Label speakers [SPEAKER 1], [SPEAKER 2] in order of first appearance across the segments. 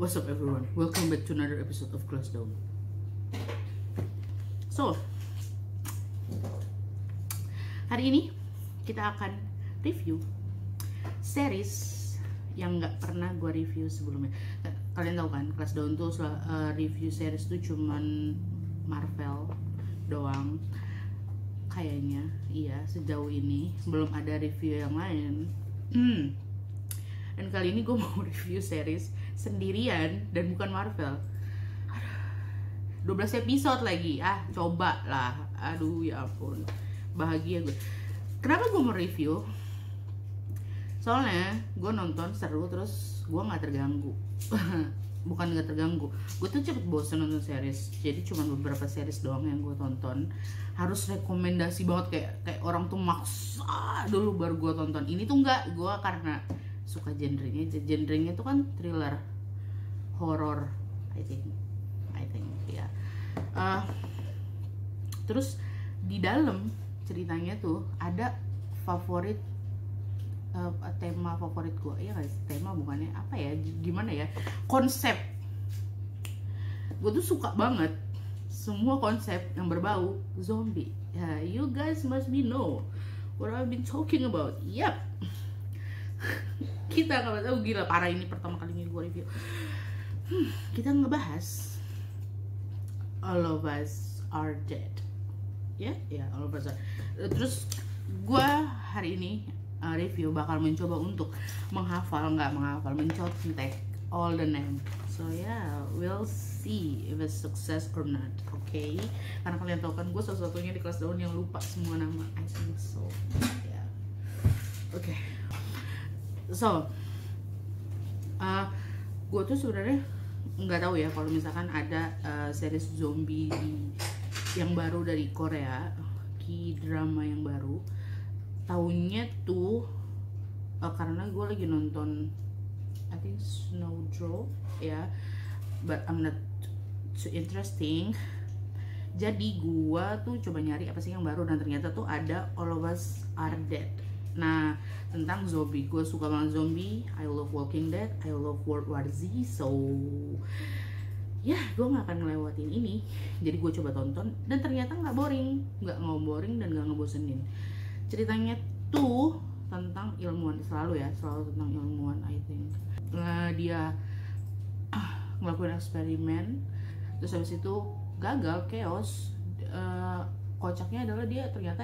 [SPEAKER 1] What's up everyone? Welcome back to another episode of Class Down. So, hari ini kita akan review series yang nggak pernah gue review sebelumnya. Kalian tahu kan, Class Down tuh review series tuh cuman Marvel doang. Kayaknya, iya, sejauh ini belum ada review yang lain. Dan kali ini gue mau review series sendirian dan bukan Marvel. 12 episode lagi. Coba lah. Aduh ya ampun. Bahagia gue. Kenapa gue mau review? Soalnya gue nonton seru terus gue gak terganggu. Bukan gak terganggu, gue tuh cepet bosan nonton series. Jadi cuma beberapa series doang yang gue tonton. Harus rekomendasi banget, kayak orang tuh maksa dulu baru gue tonton. Ini tuh enggak, gue karena suka genrenya tuh kan thriller, horror, I think ya. Terus di dalam ceritanya tuh ada favorit, tema favorit gue, ya guys, tema bukannya apa ya, gimana ya, konsep. Gue tuh suka banget semua konsep yang berbau zombie. You guys must be know what I've been talking about. Yep. Kita nggak tahu, gila parah, ini pertama kalinya gue review. Kita ngebahas All of Us Are Dead. Ya, All of Us Are. Terus gue hari ini review bakal mencoba untuk mencontek all the name. So we'll see if it's success or not. Okay? Karena kalian tahu kan, gue satu-satunya di kelas daun yang lupa semua nama. I think so. Okay. So, gue tuh sebenarnya nggak tahu ya kalau misalkan ada series zombie yang baru dari Korea, K-drama yang baru. Tahunnya tuh karena gue lagi nonton I think Snowdrop ya, but I'm not too interesting. Jadi gue tuh coba nyari apa sih yang baru, dan ternyata tuh ada All of Us Are Dead. Nah, tentang zombie. Gue suka banget zombie. I love Walking Dead, I love World War Z. So gue gak akan ngelewatin ini. Jadi gue coba tonton, dan ternyata gak boring dan gak ngebosenin. Ceritanya tuh tentang ilmuwan, selalu tentang ilmuwan. I think dia ngelakuin eksperimen, terus habis itu gagal, chaos. Kocaknya adalah dia ternyata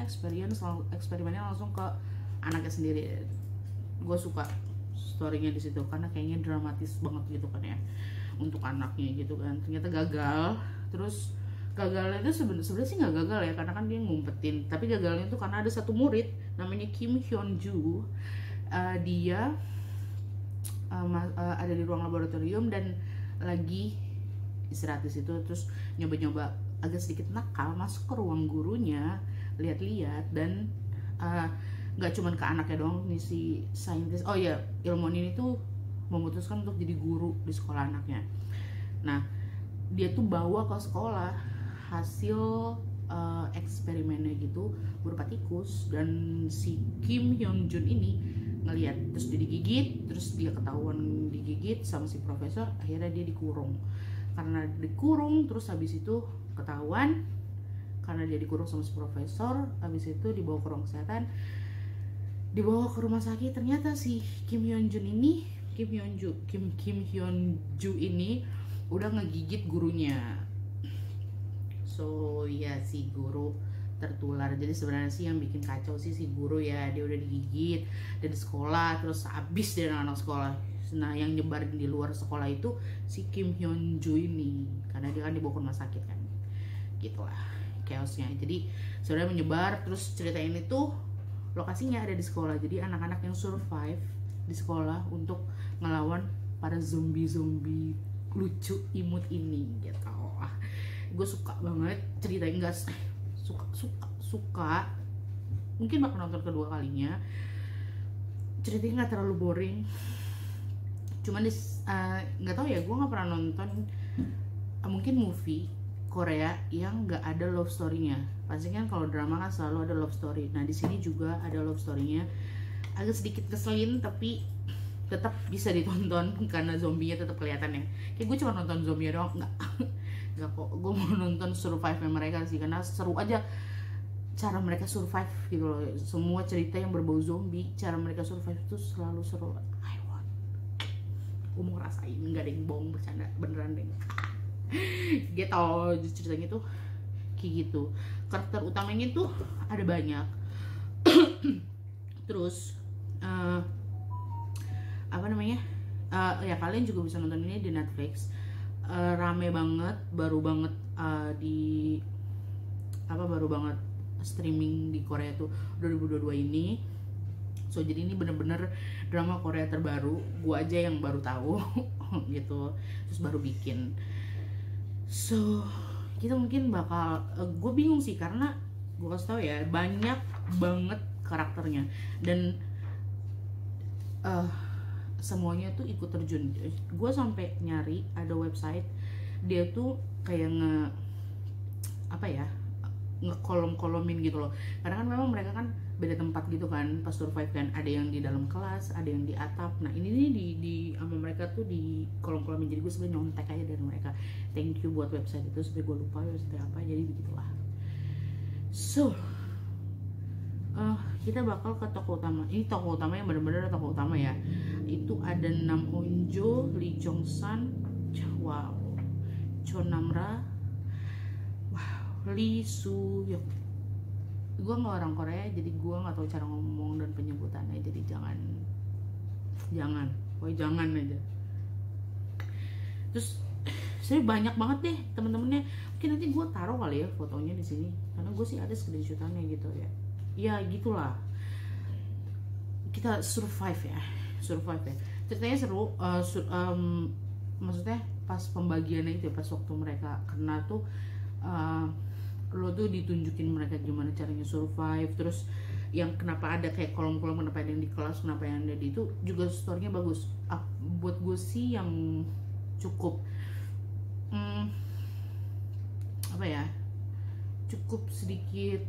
[SPEAKER 1] eksperimennya langsung ke anaknya sendiri. Gue suka storynya di situ karena kayaknya dramatis banget gitu kan ya, untuk anaknya gitu kan. Ternyata gagal. Terus gagalnya itu sebenarnya sih nggak gagal ya, karena kan dia ngumpetin, tapi gagalnya itu karena ada satu murid namanya Kim Hyun Ju. Dia ada di ruang laboratorium dan lagi istirahat di situ, terus nyoba-nyoba agak sedikit nakal masuk ke ruang gurunya, lihat-lihat, dan nggak cuman ke anaknya doang nih si saintis. Ilmuwan ini tuh memutuskan untuk jadi guru di sekolah anaknya. Nah, dia tuh bawa ke sekolah hasil eksperimennya gitu berupa tikus, dan si Kim Hyun Jun ini ngelihat, terus dia digigit, terus dia ketahuan digigit sama si profesor. Akhirnya dia dikurung. Karena dikurung, terus habis itu ketahuan, karena dia dikurung sama si profesor, habis itu dibawa ke ruang kesehatan, dibawa ke rumah sakit. Ternyata si Kim Hyun Ju ini udah ngegigit gurunya. So si guru tertular. Jadi sebenarnya sih yang bikin kacau sih si guru ya, dia udah digigit dan di sekolah, terus habis dari anak sekolah. Nah, yang nyebarin di luar sekolah itu si Kim Hyun Ju ini, karena dia kan dibawa ke rumah sakit kan. Gitulah chaosnya. Jadi sebenarnya menyebar. Terus cerita ini tuh lokasinya ada di sekolah. Jadi anak-anak yang survive di sekolah untuk ngelawan para zombie lucu imut ini gitu. Gue suka banget ceritanya, enggak suka. Mungkin bakal nonton kedua kalinya. Ceritanya nggak terlalu boring. Cuman nggak tahu ya, gue nggak pernah nonton mungkin movie Korea yang nggak ada love story-nya. Pasti kan kalau drama kan selalu ada love story. Nah, di sini juga ada love story-nya. Agak sedikit keselin, tapi tetap bisa ditonton karena zombinya tetap kelihatan ya. Kayak gue cuma nonton zombie doang, nggak kok, gue mau nonton survive mereka sih karena seru aja cara mereka survive gitu loh. Semua cerita yang berbau zombie, cara mereka survive itu selalu seru. Gue mau ngerasain, nggak ada yang bohong, bercanda beneran deh. Gitu ceritanya tuh kayak gitu. Karakter utamanya tuh ada banyak. Terus apa namanya, ya kalian juga bisa nonton ini di Netflix. Rame banget, baru banget baru banget streaming di Korea tuh 2022 ini. So jadi ini bener-bener drama Korea terbaru, gua aja yang baru tahu gitu, terus baru bikin. So kita mungkin bakal, gue bingung sih karena gue kasih tau ya, banyak banget karakternya dan semuanya tuh ikut terjun. Gue sampai nyari ada website dia tuh kayak ngekolom-kolomin gitu loh, karena kan memang mereka kan beda tempat gitu kan pas survive kan, ada yang di dalam kelas, ada yang di atap. Nah ini nih di sama mereka tuh di kolom-kolomin, jadi gue sebenarnya nyontek aja dari mereka. Thank you buat website itu, sampai gue lupa website apa, jadi begitulah. So kita bakal ke tokoh utama. Ini tokoh utama yang benar-benar tokoh utama ya. Itu ada Nam Eun Jo, Lee Jong San, wow, Cho Nam Ra, wow, Lee Soo Hyuk. Gue nggak orang Korea, jadi gue nggak tahu cara ngomong dan penyebutannya, jadi jangan aja. Terus saya banyak banget deh temen-temennya. Mungkin nanti gue taruh kali ya fotonya di sini, karena gue sih ada screenshotannya gitu ya. Ya gitulah, kita survive ya. Ceritanya seru. Maksudnya pas pembagiannya itu ya, pas waktu mereka kena tuh, lo tuh ditunjukin mereka gimana caranya survive. Terus yang kenapa ada kayak kolom-kolom, kenapa ada yang di kelas, kenapa yang ada di itu, juga storynya bagus. Buat gue sih yang cukup cukup sedikit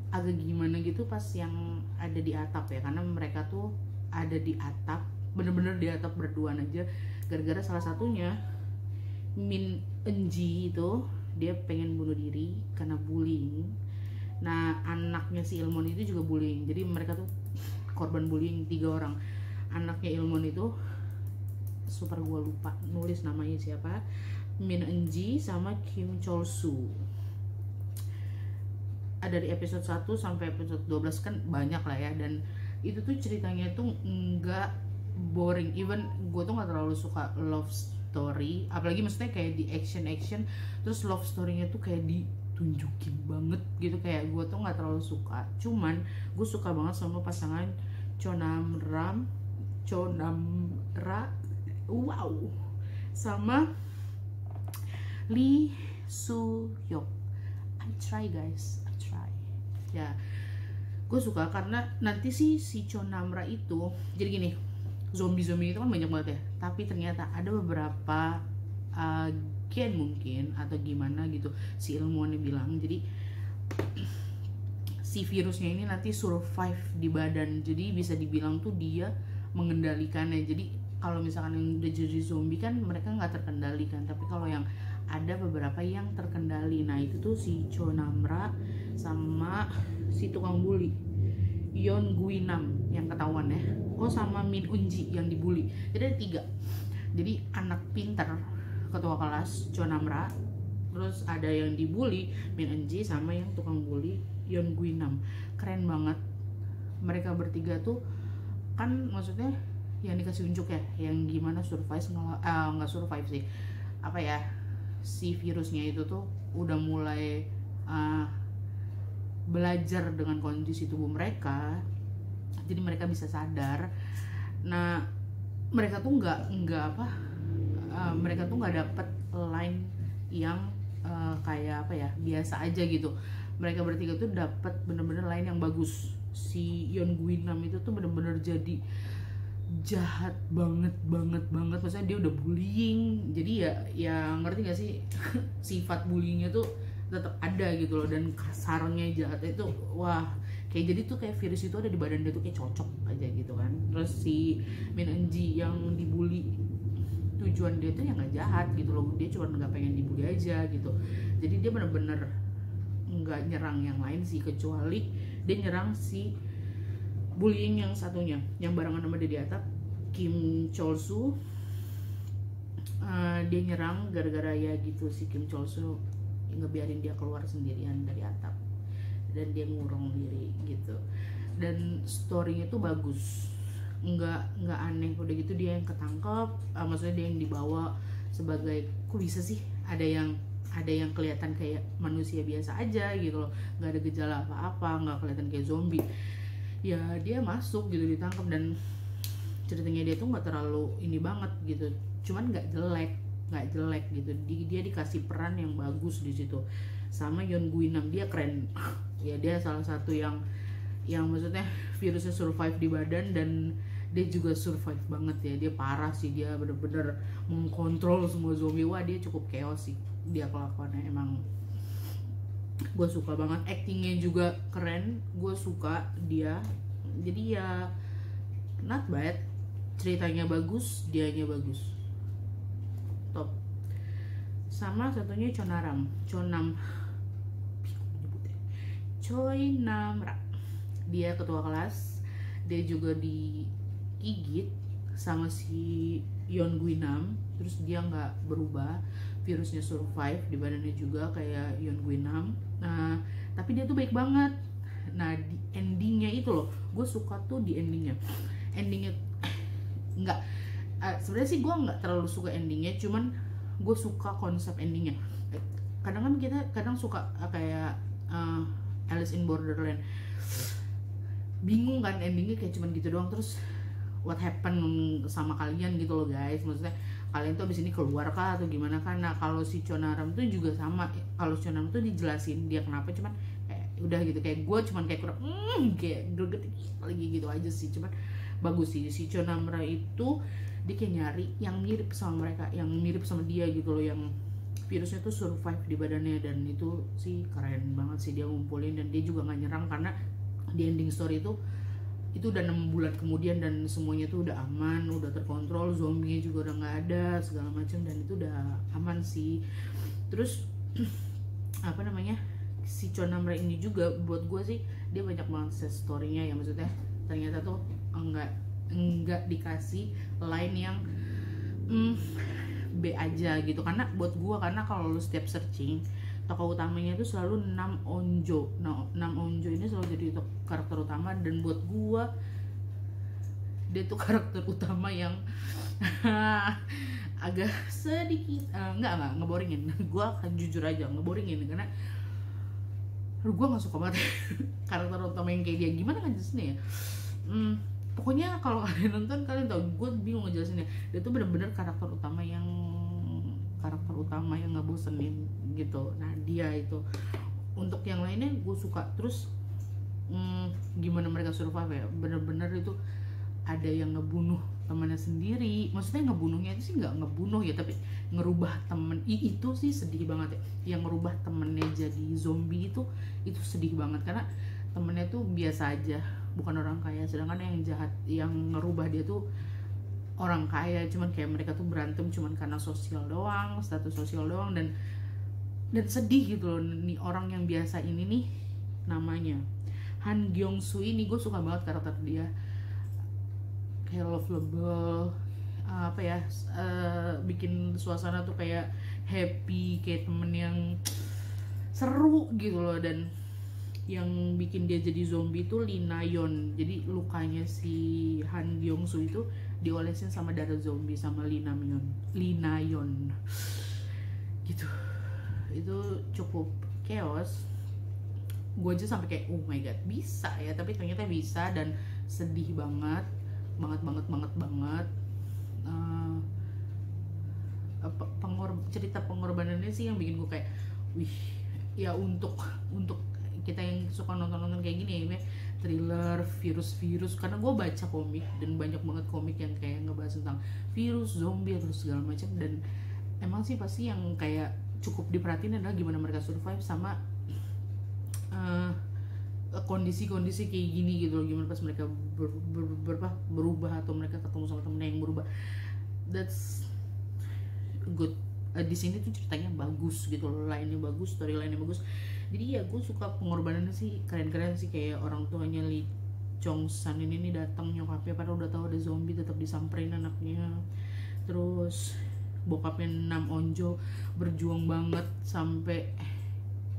[SPEAKER 1] agak gimana gitu pas yang ada di atap ya, karena mereka tuh ada di atap, bener-bener di atap berduaan aja, gara-gara salah satunya Min Eun-ji itu dia pengen bunuh diri karena bullying. Nah anaknya si Ilmon itu juga bullying, jadi mereka tuh korban bullying 3 orang. Anaknya Ilmon itu super, gue lupa nulis namanya siapa, Min Eun-ji sama Kim Chol-soo. Ada di episode 1 sampai episode 12 kan banyak lah ya, dan itu tuh ceritanya tuh nggak boring. Even gue tuh nggak terlalu suka love story, apalagi maksudnya kayak di action terus love storynya tuh kayak ditunjukin banget gitu, kayak gue tuh nggak terlalu suka. Cuman gue suka banget sama pasangan Cho Nam Ra, wow, sama Lee Soo Hyuk. I try guys, ya gue suka karena nanti si Cho Nam Ra itu, jadi gini, zombie itu kan banyak banget ya, tapi ternyata ada beberapa gen mungkin atau gimana gitu si ilmuwannya bilang, jadi si virusnya ini nanti survive di badan, jadi bisa dibilang tuh dia mengendalikannya. Jadi kalau misalkan yang udah jadi zombie kan mereka nggak terkendalikan, tapi kalau yang ada beberapa yang terkendali. Nah itu tuh si Cho Nam Ra sama si tukang bully Yeon Gui Nam yang ketahuan ya, sama Min Eun-ji yang dibully. Jadi ada 3. Jadi anak pinter ketua kelas Cho Nam Ra, terus ada yang dibully Min Eun-ji, sama yang tukang bully Yeon Gui Nam. Keren banget mereka bertiga tuh kan, maksudnya yang dikasih unjuk ya, yang gimana survive, nggak survive sih, apa ya, si virusnya itu tuh udah mulai belajar dengan kondisi tubuh mereka, jadi mereka bisa sadar. Nah mereka tuh mereka tuh nggak dapet line yang kayak apa ya, biasa aja gitu. Mereka bertiga tuh dapet bener-bener line yang bagus. Si Yeon Gui Nam itu tuh bener-bener jadi jahat banget, maksudnya dia udah bullying, jadi ya ngerti gak sih sifat bullyingnya tuh tetap ada gitu loh, dan kasarnya, jahatnya itu wah kayak jadi tuh kayak virus itu ada di badan dia tuh kayak cocok aja gitu kan. Terus si Min Eun-ji yang dibully, tujuan dia tuh yang nggak jahat gitu loh, dia cuma nggak pengen dibully aja gitu. Jadi dia bener-bener nggak nyerang yang lain sih, kecuali dia nyerang si bullying yang satunya yang barengan sama dia di atap, Kim Chol-soo. Dia nyerang gara-gara ya gitu, si Kim Chol-soo ngebiarin dia keluar sendirian dari atap dan dia ngurung diri gitu. Dan storynya tuh bagus, nggak aneh. Udah gitu dia yang ketangkep, maksudnya dia yang dibawa sebagai, kok bisa sih ada yang kelihatan kayak manusia biasa aja gitu loh, nggak ada gejala apa-apa, nggak kelihatan kayak zombie. Ya dia masuk gitu, ditangkap, dan ceritanya dia tuh nggak terlalu ini banget gitu, cuman nggak jelek gitu. Dia dikasih peran yang bagus di situ sama Yeon Gu-nam, dia keren. Ya dia salah satu yang maksudnya virusnya survive di badan, dan dia juga survive banget ya. Dia parah sih, dia bener-bener mengkontrol semua zombie. Wah dia cukup chaos sih dia kelakuannya, emang gue suka banget. Actingnya juga keren, gue suka dia. Jadi ya not bad, ceritanya bagus, dianya bagus, top. Sama satunya Chonam Choi Namra, dia ketua kelas. Dia juga digigit sama si Yeon Gu-nam, terus dia nggak berubah, virusnya survive di badannya juga kayak Yeon Gu-nam. Nah tapi dia tuh baik banget. Nah di endingnya itu loh, gue suka tuh di endingnya nggak, sebenarnya sih gue nggak terlalu suka endingnya, cuman gue suka konsep endingnya. Kadang kan kita suka kayak Alice in Borderland, bingung kan endingnya kayak cuman gitu doang, terus what happened sama kalian gitu loh guys, maksudnya kalian tuh abis ini keluar kah atau gimana kan. Nah kalau si Chonaram tuh juga sama, kalau Chonaram tuh dijelasin dia kenapa, cuman kayak udah gitu, kayak gue cuman kayak kurang kayak greget lagi gitu aja sih. Cuman bagus sih si Chonamra itu, dia kayak nyari yang mirip sama mereka, yang mirip sama dia gitu loh, yang virusnya tuh survive di badannya. Dan itu sih keren banget sih dia ngumpulin, dan dia juga nggak nyerang karena di ending story itu udah 6 bulan kemudian, dan semuanya tuh udah aman, udah terkontrol, zombinya juga udah nggak ada segala macam, dan itu udah aman sih. Terus apa namanya, si Chonamra ini juga buat gue sih dia banyak banget set story-nya ya, maksudnya ternyata tuh enggak dikasih line yang B aja gitu. Karena buat gue, karena kalau lu setiap searching tokoh utamanya itu selalu Nam Eun-jo. Nah, Nam Eun-jo ini selalu jadi karakter utama, dan buat gue dia tuh karakter utama yang agak sedikit nggak ngeboringin. Gue akan jujur aja ngeboringin, karena gue nggak suka banget karakter utama yang kayak dia. Gimana ngejelasinnya ya, pokoknya kalau kalian nonton kalian tau, gue bingung ngejelasinnya. Dia tuh bener-bener karakter utama yang nggak bosenin gitu. Nah dia itu, untuk yang lainnya gue suka. Terus gimana mereka survive ya, bener-bener itu ada yang ngebunuh temannya sendiri. Maksudnya ngebunuhnya itu sih nggak ngebunuh ya, tapi ngerubah temen. Itu sih sedih banget ya, yang ngerubah temennya jadi zombie itu sedih banget, karena temennya tuh biasa aja, bukan orang kaya, sedangkan yang jahat yang ngerubah dia tuh orang kaya. Cuman kayak mereka tuh berantem cuman karena sosial doang, status sosial doang, dan sedih gitu loh. Nih orang yang biasa ini nih, namanya Han Gyeong-soo ini, gue suka banget karakter dia, kayak lovable, apa ya, bikin suasana tuh kayak happy, kayak temen yang seru gitu loh. Dan yang bikin dia jadi zombie itu Lee Na-yeon. Jadi lukanya si Han Gyeong-soo itu diolesin sama darah zombie sama Lee Na-yeon gitu. Itu cukup chaos. Gue aja sampai kayak oh my god bisa ya, tapi ternyata bisa, dan sedih banget. Cerita pengorbanannya sih yang bikin gue kayak wih ya, untuk kita yang suka nonton kayak gini ya, thriller virus, karena gue baca komik dan banyak banget komik yang kayak ngebahas tentang virus, zombie atau segala macam. Dan emang sih pasti yang kayak cukup diperhatiin adalah gimana mereka survive, sama kondisi-kondisi kayak gini gitu loh, gimana pas mereka berubah atau mereka ketemu sama temennya yang berubah. That's good. Di sini tuh ceritanya bagus gitu loh, lainnya bagus, storyline-nya bagus. Jadi ya gue suka pengorbanannya sih, keren-keren sih. Kayak orang tuanya Lee Chong San ini nih datang nyokapnya padahal udah tahu ada zombie tetap disamperin anaknya. Terus bokapnya Nam Onjo berjuang banget sampai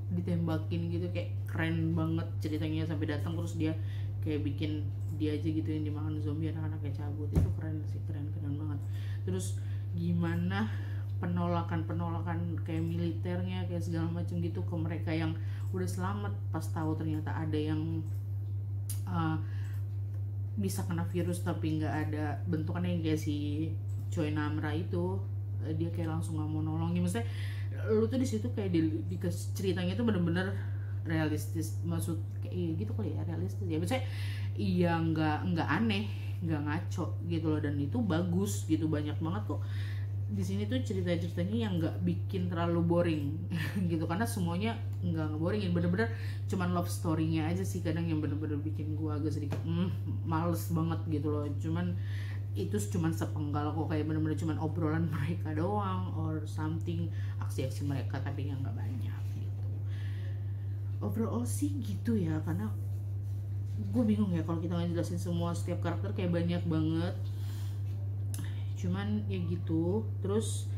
[SPEAKER 1] ditembakin gitu, kayak keren banget ceritanya sampai datang terus dia kayak bikin dia aja gitu yang dimakan zombie, anak-anaknya cabut. Itu keren sih, keren banget. Terus gimana penolakan kayak militernya kayak segala macam gitu ke mereka yang udah selamat pas tahu ternyata ada yang bisa kena virus tapi nggak ada bentukannya, yang kayak si Choi Namra itu. Dia kayak langsung nggak mau nolongin. Maksudnya lu tuh di situ kayak di ceritanya tuh bener-bener realistis, maksud kayak gitu kali ya, realistis ya. Maksudnya iya nggak aneh, nggak ngaco gitu loh, dan itu bagus gitu. Banyak banget kok di sini tuh cerita-ceritanya yang nggak bikin terlalu boring gitu, karena semuanya nggak ngeboringin, bener-bener cuman love story-nya aja sih kadang yang bener-bener bikin gua agak sedikit males banget gitu loh. Cuman itu cuman sepenggal kok, kayak bener-bener cuman obrolan mereka doang or something, aksi-aksi mereka, tapi yang nggak banyak gitu. Overall sih gitu ya, karena gue bingung ya kalau kita ngejelasin semua setiap karakter, kayak banyak banget. Cuman ya gitu. Terus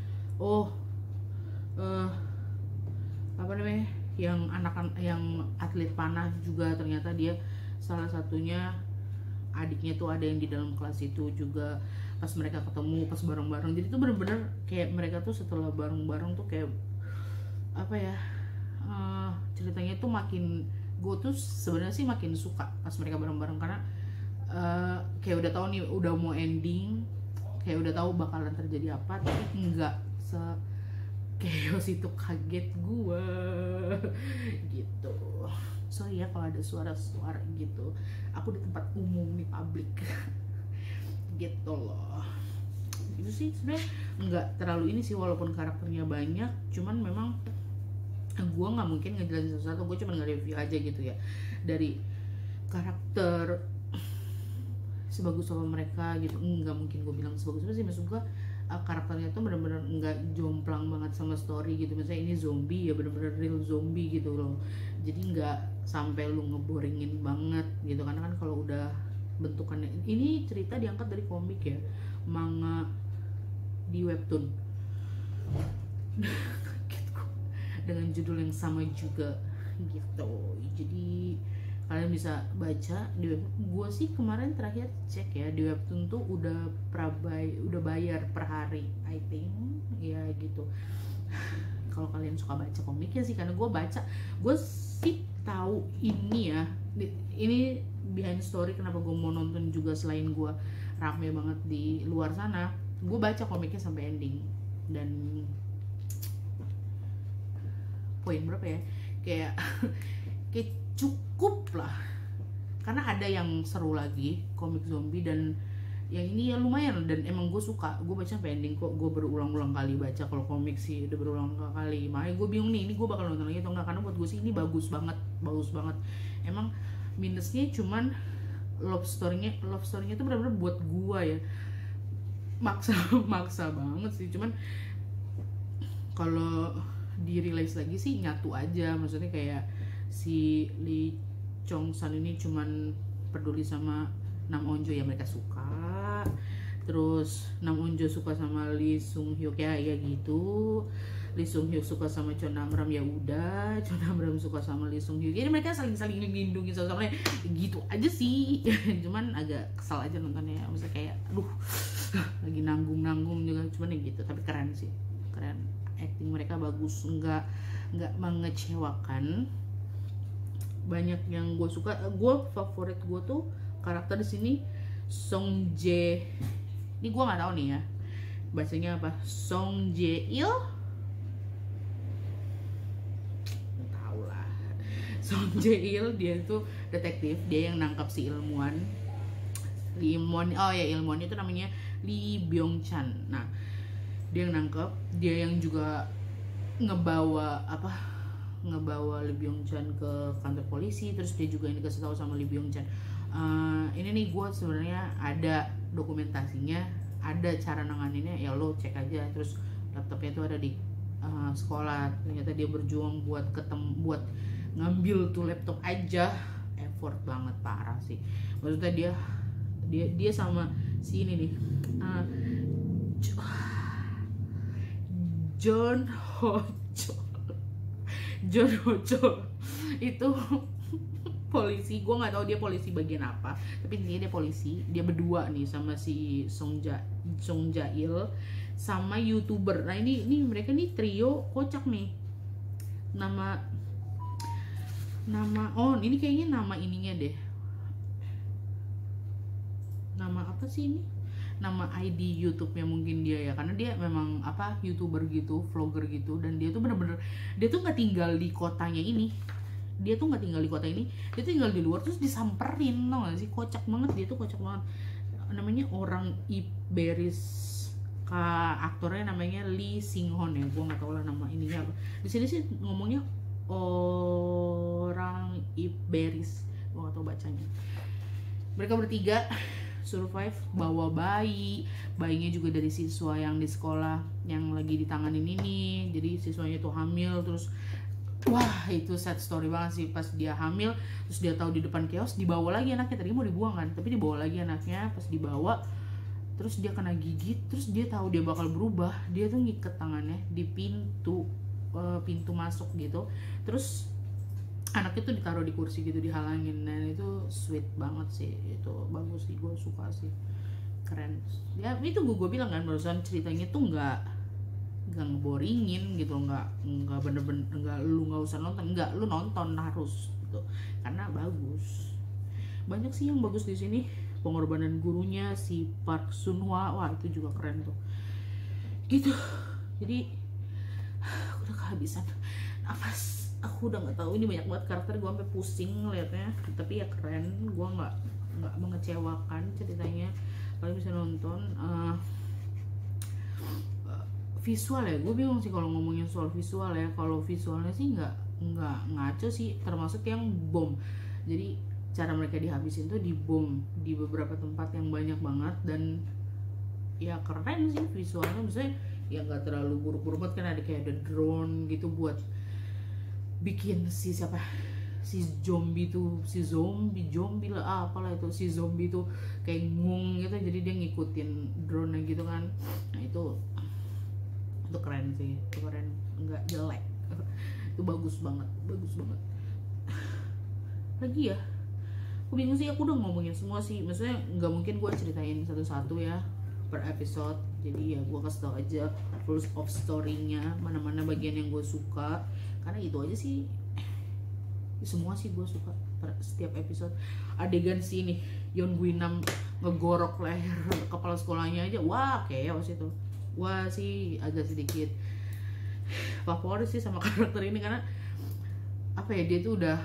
[SPEAKER 1] apa namanya, yang yang atlet panah juga ternyata dia salah satunya, adiknya tuh ada yang di dalam kelas itu juga. Pas mereka ketemu pas bareng-bareng, jadi tuh bener-bener kayak mereka tuh setelah bareng-bareng tuh kayak apa ya, ceritanya tuh makin, gue tuh sebenarnya sih makin suka pas mereka bareng-bareng, karena kayak udah tahu nih udah mau ending, kayak udah tahu bakalan terjadi apa, tapi enggak se chaos itu, kaget gue gitu. Sorry ya kalau ada suara-suara gitu, aku di tempat umum nih, publik gitu loh. Itu sih sebenarnya nggak terlalu ini sih, walaupun karakternya banyak, cuman memang gue nggak mungkin ngejelasin sesuatu, gue cuma nge-review aja gitu ya. Dari karakter sebagus apa mereka gitu, nggak mungkin gue bilang sebagus apa sih, maksud gue karakternya tuh bener-bener nggak jomplang banget sama story gitu. Misalnya ini zombie ya bener-bener real zombie gitu loh, jadi nggak sampai lu ngeboringin banget gitu. Karena kan kalau udah bentukannya, ini cerita diangkat dari komik ya, manga di webtoon dengan judul yang sama juga gitu. Jadi kalian bisa baca di web. Gue sih kemarin terakhir cek ya, di webtoon tuh udah bayar per hari I think ya gitu. Kalau kalian suka baca komiknya sih, karena gue sih tahu ini ya, ini behind story kenapa gue mau nonton juga. Selain gue rame banget di luar sana, gue baca komiknya sampai ending, dan poin berapa ya, kayak cukup lah, karena ada yang seru lagi komik zombie, dan yang ini ya lumayan, dan emang gue suka, gue baca sampai ending kok. Gue berulang-ulang kali baca, kalau komik sih udah berulang kali. Makanya gue bingung nih, ini gue bakal nonton lagi atau enggak, karena buat gue sih ini bagus banget. Emang minusnya cuman love story-nya tuh benar-benar buat gue ya maksa banget sih. Cuman kalau di release lagi sih nyatu aja, maksudnya kayak si Lee Chong San ini cuman peduli sama Nam Onjo ya, mereka suka. Terus Nam Onjo suka sama Lee Sung Hyuk ya gitu. Lee Sung Hyuk suka sama Chon Namram ya udah. Chon Namram suka sama Lee Sung Hyuk. Jadi mereka saling melindungi satu sama lain gitu aja sih. Cuman agak kesal aja nontonnya, maksudnya kayak aduh lagi nanggung juga, cuman ya gitu. Tapi keren sih, keren. Acting mereka bagus, nggak mengecewakan. Banyak yang gue suka. Gue favorit gue tuh karakter di sini Song Jae. Ini gue nggak tahu nih ya bacanya apa, Song Jae Il, tahu lah. Song Jae Il dia itu detektif, dia yang nangkap si ilmuwan ilmuwan itu namanya Lee Byung Chan. Nah dia yang nangkep, dia yang juga ngebawa ngebawa Lee Byung Chan ke kantor polisi, terus dia juga ini dikasih tahu sama Lee Byung Chan, ini nih gue sebenarnya ada dokumentasinya, ada cara nanganinnya, ya lo cek aja. Terus laptopnya itu ada di sekolah. Ternyata dia berjuang buat buat ngambil tuh laptop aja, effort banget, parah sih. Maksudnya dia sama si ini nih, John Hojo itu polisi. Gue nggak tahu dia polisi bagian apa, tapi intinya dia polisi. Dia berdua nih sama si Song Jail sama YouTuber. Nah ini mereka nih trio kocak nih. Nama ini kayaknya nama ininya deh. Nama apa sih ini? Nama ID YouTube-nya mungkin dia ya, karena dia memang YouTuber gitu, vlogger gitu. Dan dia tuh bener-bener, dia tuh nggak tinggal di kotanya ini, dia tuh tinggal di luar, terus disamperin, tau gak sih? Kocak banget, dia tuh kocak banget. Namanya orang Iberis, aktornya namanya Lee Sing Hon ya, gue nggak tahu lah nama ininya apa. Di sini sih ngomongnya orang Iberis, gue nggak tahu bacanya. Mereka bertiga survive, bawa bayinya juga dari siswa yang di sekolah yang lagi ditanganin ini. Jadi siswanya tuh hamil, terus wah itu sad story banget sih. Pas dia hamil, terus dia tahu di depan chaos, dibawa lagi anaknya. Tadi mau dibuang kan, tapi dibawa lagi anaknya. Pas dibawa, terus dia kena gigit, terus dia tahu dia bakal berubah. Dia tuh ngiket tangannya di pintu masuk gitu. Terus anaknya tuh ditaruh di kursi gitu, dihalangin. Dan itu sweet banget sih, itu bagus sih, gue suka sih, keren ya. Itu gue bilang kan barusan, ceritanya tuh nggak ngeboringin gitu, nggak bener-bener lu nggak usah nonton, lu nonton harus gitu, karena bagus. Banyak sih yang bagus di sini. Pengorbanan gurunya si Park Sun Hwa, wah itu juga keren tuh gitu. Jadi aku udah kehabisan nafas, aku udah nggak tahu, ini banyak banget karakter, gue sampai pusing ngeliatnya. Tapi ya keren, gue nggak mengecewakan ceritanya. Kalian bisa nonton. Visual ya, gue bingung sih kalau ngomongin soal visual ya. Kalau visualnya sih nggak ngaco sih, termasuk yang bom. Jadi cara mereka dihabisin tuh di bom di beberapa tempat yang banyak banget. Dan ya keren sih visualnya, misalnya ya nggak terlalu buruk-buruk banget kan. Ada kayak ada drone gitu buat bikin si zombie lah, apalah itu, si zombie tuh kayak ngung gitu, jadi dia ngikutin drone gitu kan. Nah itu keren sih, itu keren, nggak jelek. Itu bagus banget lagi ya. Aku bingung sih, aku udah ngomongin semua sih, maksudnya nggak mungkin gue ceritain satu-satu ya per episode. Jadi ya gue kasih tau aja full of story-nya, mana-mana bagian yang gue suka, karena itu aja sih. Semua sih gue suka per setiap episode. Adegan si ini Yeon Guinam ngegorok leher kepala sekolahnya aja, wah chaos itu. Wah sih agak sedikit favorit sih sama karakter ini, karena apa ya, dia tuh udah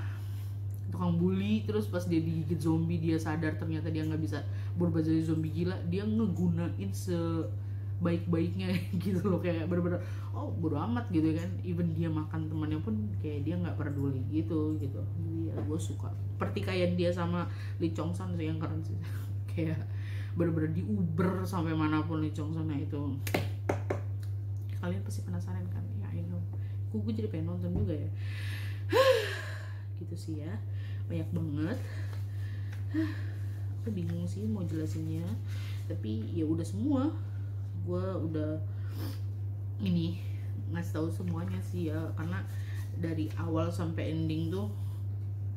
[SPEAKER 1] tukang bully, terus pas dia digigit zombie dia sadar ternyata dia nggak bisa berubah jadi zombie gila. Dia ngegunain sebaik-baiknya gitu loh, kayak bener-bener oh bodo amat gitu kan. Even dia makan temannya pun kayak dia nggak peduli gitu. Jadi ya gue suka pertikaian dia sama Lee Chong San sih yang keren sih. Kayak bener-bener diuber sampai manapun Lee Chong San itu. Kalian pasti penasaran kan ya, I know. Gue jadi pengen nonton juga ya. Gitu sih ya, banyak banget. Aku bingung sih mau jelasinnya, tapi ya udah semua. Gue udah ini ngasih tahu semuanya sih ya, karena dari awal sampai ending tuh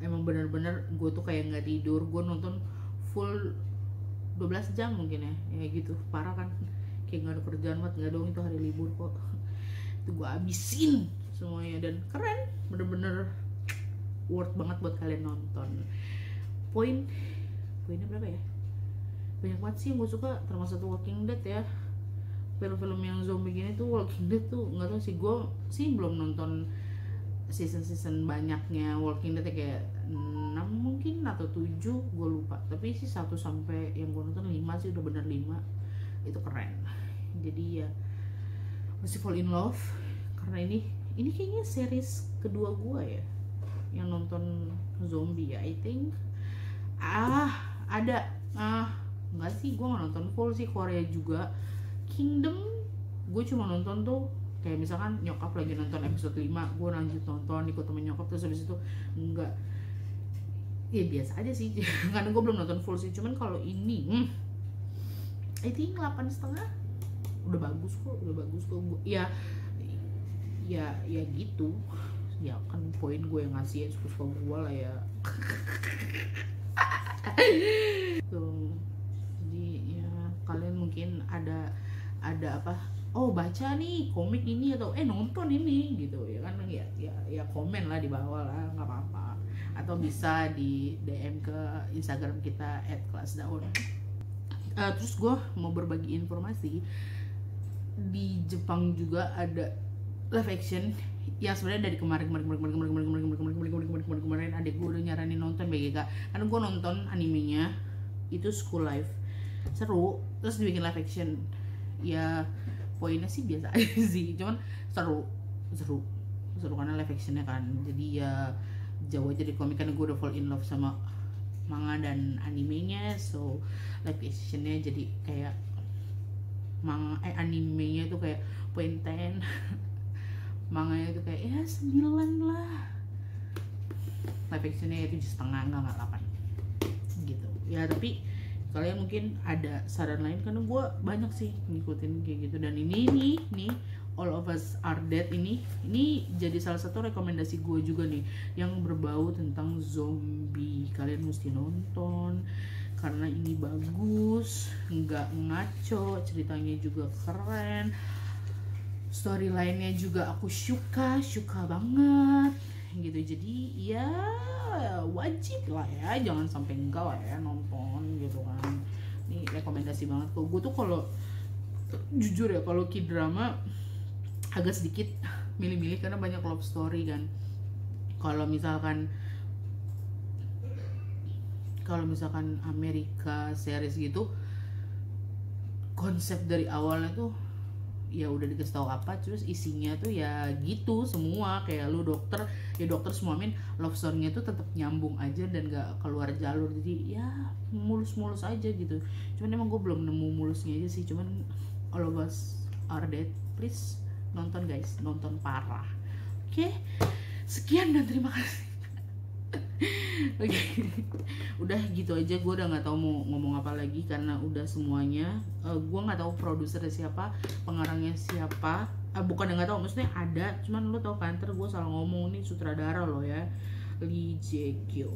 [SPEAKER 1] emang bener-bener gue tuh kayak nggak tidur. Gue nonton full 12 jam mungkin ya gitu, parah kan, kayak nggak ada kerjaan banget. Nggak dong, itu hari libur kok. Itu gue abisin semuanya, dan keren, bener-bener worth banget buat kalian nonton. Poinnya berapa ya? Banyak banget sih yang gue suka, termasuk Walking Dead ya. Film-film yang zombie gini tuh, Walking Dead tuh nggak tahu sih, gue sih belum nonton season banyaknya Walking Dead ya, kayak 6 mungkin atau 7, gue lupa. Tapi sih 1 sampai yang gue nonton 5 sih, udah bener 5. Itu keren. Jadi ya masih fall in love, karena ini kayaknya series kedua gua ya yang nonton zombie ya, I think. Ada enggak sih, gue nggak nonton full sih. Korea juga Kingdom gue cuma nonton tuh kayak misalkan nyokap lagi nonton episode 5, gue lanjut nonton ikut temen nyokap, terus habis itu enggak, ya biasa aja sih karena gue belum nonton full sih. Cuman kalau ini I think 8,5 udah bagus kok ya gitu ya kan, poin gue yang ngasih ya suka gue lah ya. Tuh, jadi ya kalian mungkin ada apa, oh baca nih komik ini atau nonton ini gitu ya kan, ya komen lah di bawah lah, nggak apa-apa, atau bisa di DM ke Instagram kita @kelasdaun. Terus gue mau berbagi informasi, di Jepang juga ada live action yang sebenarnya dari kemarin adik gue udah nyaranin nonton BGK, karena gue nonton animenya itu School Life, seru, terus dibikin live action. Ya poinnya sih biasa aja sih, cuman seru karena live actionnya kan, jadi ya jauh aja dari komik, karena gue udah fall in love sama manga dan animenya, so live actionnya jadi kayak animenya tuh kayak poin 10 manganya itu kayak ya 9 lah, live actionnya ya 7,5, nggak 8 gitu ya. Tapi kalian mungkin ada saran lain, karena gue banyak sih ngikutin kayak gitu. Dan ini nih All of Us Are Dead ini jadi salah satu rekomendasi gue juga nih, yang berbau tentang zombie. Kalian mesti nonton karena ini bagus, nggak ngaco, ceritanya juga keren, storyline-nya juga aku suka banget gitu. Jadi ya wajib lah ya, jangan sampai enggak lah ya nonton gitu kan. Ini rekomendasi banget kok. Gue tuh kalau jujur ya, kalau K-drama agak sedikit milih-milih karena banyak love story kan. Kalau misalkan Amerika series gitu, konsep dari awalnya tuh ya udah dikasih tahu apa, terus isinya tuh ya gitu semua, kayak lu dokter semua love story-nya tuh tetap nyambung aja dan gak keluar jalur, jadi ya mulus aja gitu. Cuman emang gue belum nemu mulusnya aja sih. Cuman All of Us Are Dead, please nonton guys, nonton parah. Oke, sekian dan terima kasih. Oke, udah gitu aja. Gue udah nggak tahu mau ngomong apa lagi karena udah semuanya. Gue nggak tahu produsernya siapa, pengarangnya siapa. Bukan nggak tahu, maksudnya ada. Cuman lo tau kan, ntar gue salah ngomong nih, sutradara lo ya, Lee Jae-kyo.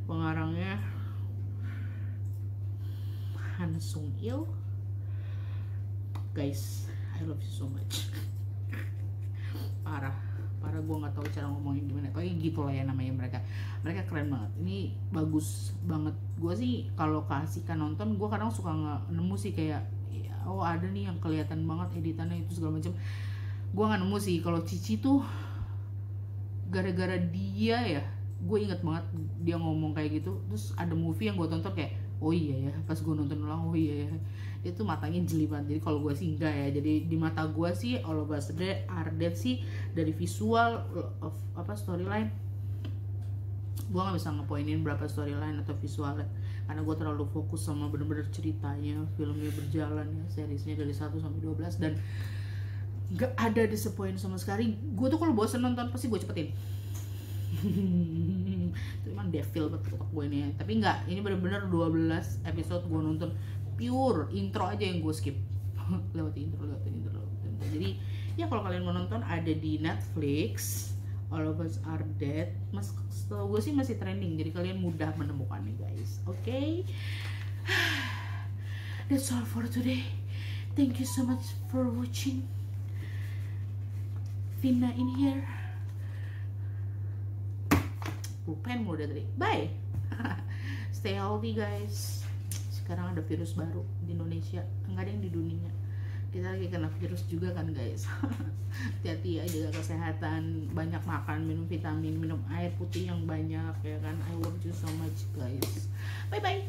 [SPEAKER 1] Pengarangnya Han Sung-il. Guys, I love you so much. Parah, gue nggak tahu cara ngomongin gimana, kayak gitu lah ya namanya. Mereka keren banget, ini bagus banget. Gue sih kalau kasihkan nonton, gue kadang suka nggak nemu sih, kayak oh ada nih yang kelihatan banget editannya itu segala macam. Gue nggak nemu sih. Kalau Cici tuh gara-gara dia ya, gue inget banget dia ngomong kayak gitu. Terus ada movie yang gue tonton kayak oh iya ya, pas gue nonton ulang oh iya ya, itu matanya jeli banget. Jadi kalau gue sih enggak ya, jadi di mata gue sih All of Us Are Dead sih dari visual of storyline, gue nggak bisa ngepoinin berapa storyline atau visualnya, karena gue terlalu fokus sama bener-bener ceritanya, filmnya berjalan ya, seriesnya dari 1 sampai 12, dan nggak ada disappoint sama sekali. Gue tuh kalau bosan nonton pasti gue cepetin. Itu emang devil banget otak gue ini ya. Tapi enggak, ini bener-bener 12 episode gue nonton pure intro aja yang gue skip. lewat intro. Jadi ya kalau kalian mau nonton ada di Netflix, All of Us Are Dead. Setahu gue sih masih trending, jadi kalian mudah menemukannya guys. Oke. That's all for today. Thank you so much for watching. Vina in here. Pulpen mulu dari. Bye. Stay healthy guys. Sekarang ada virus baru di Indonesia, enggak ada yang di dunia. Kita lagi kena virus juga kan guys. Hati-hati ya, jaga kesehatan, banyak makan, minum vitamin, minum air putih yang banyak ya kan. I love you so much guys. Bye bye.